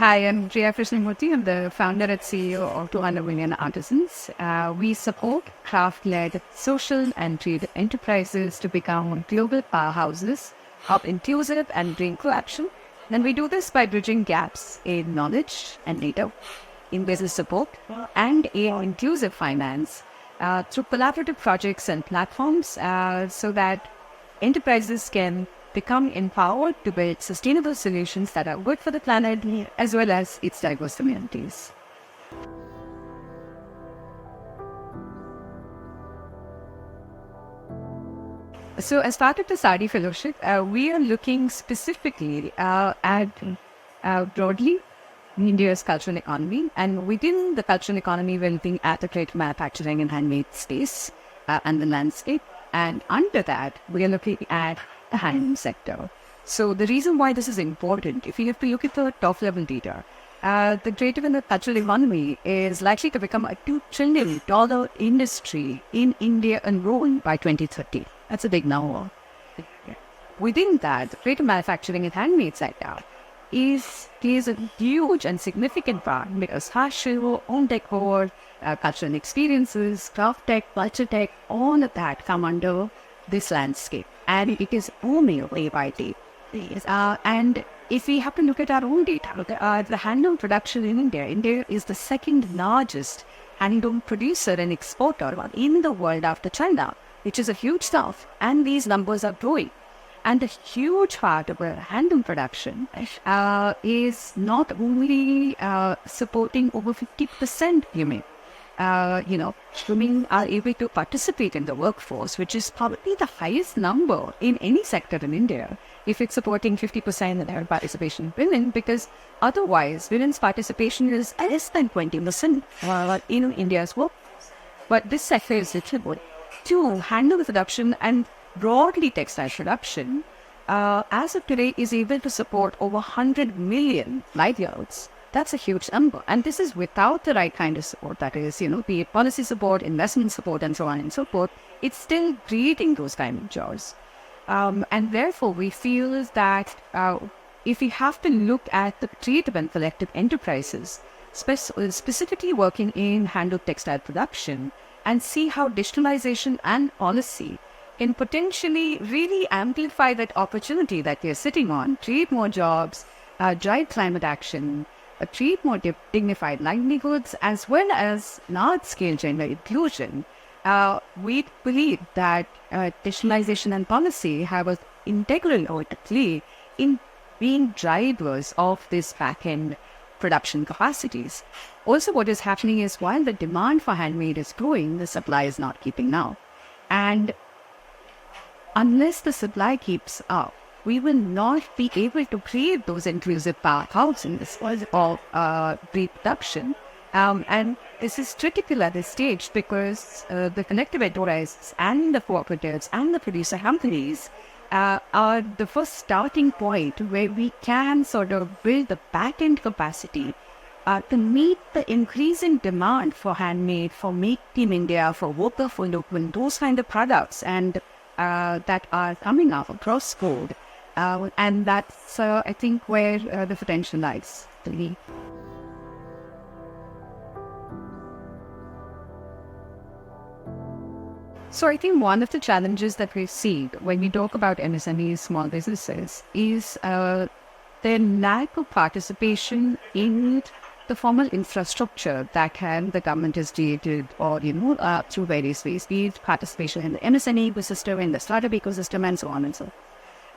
Hi, I'm Priya Krishnamoorthy. I'm the founder and CEO of 200 Million Artisans. We support craft-led social and trade enterprises to become global powerhouses of inclusive and greenful action. And we do this by bridging gaps in knowledge and data, in business support, and in inclusive finance through collaborative projects and platforms so that enterprises can become empowered to build sustainable solutions that are good for the planet as well as its diverse communities. So as part of the SARDI Fellowship, we are looking specifically at broadly India's cultural economy. And within the cultural economy, we're looking at the creative manufacturing and handmade space and the landscape. And under that, we are looking at the handloom sector. So the reason why this is important, if you have to look at the top level data, the creative and the cultural economy is likely to become a $2 trillion industry in India alone by 2030. That's a big number. Within that, the creative manufacturing and handmade sector plays a huge and significant part because fashion, home decor, cultural experiences, craft tech, culture tech, all of that come under this landscape. And it is booming day by day. And if we have to look at our own data, the handloom production in India is the second largest handloom producer and exporter in the world after China, which is a huge stuff. And these numbers are growing. And a huge part of our handloom production is not only supporting over 50% women. Women are able to participate in the workforce, which is probably the highest number in any sector in India, if it's supporting 50% of their participation in women, because otherwise women's participation is less than 20% in India's workforce. But this sector is literally to handle production and broadly textile production, as of today, is able to support over 100 million livelihoods. That's a huge number. And this is without the right kind of support, that is, be it policy support, investment support, and so on and so forth. It's still creating those kind of jobs. And therefore, we feel that if we have to look at the creative and collective enterprises, specifically working in handloom textile production, and see how digitalization and policy can potentially really amplify that opportunity that we're sitting on, create more jobs, drive climate action, create more dignified livelihoods, as well as large-scale gender inclusion. We believe that digitalization and policy have an integral role to play in being drivers of this back-end production capacities. Also, what is happening is while the demand for handmade is growing, the supply is not keeping up. And unless the supply keeps up, we will not be able to create those inclusive powerhouses in this world of reproduction. And this is critical at this stage because the collective enterprises and the cooperatives and the producer companies are the first starting point where we can sort of build the back-end capacity to meet the increasing demand for handmade, for Make in India, for Vocal for Local, those kind of products and that are coming up across board. And that's, I think, where the potential lies. So I think one of the challenges that we see when we talk about MSMEs, small businesses, is their lack of participation in the formal infrastructure that the government has created or, through various ways, be it participation in the MSME ecosystem, in the startup ecosystem, and so on and so forth.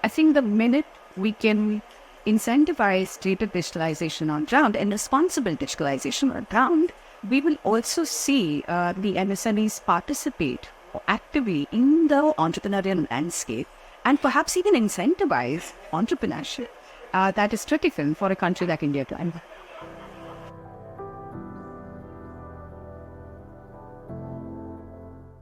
I think the minute we can incentivize greater digitalization on ground and responsible digitalization on ground, we will also see the MSMEs participate actively in the entrepreneurial landscape and perhaps even incentivize entrepreneurship that is critical for a country like India to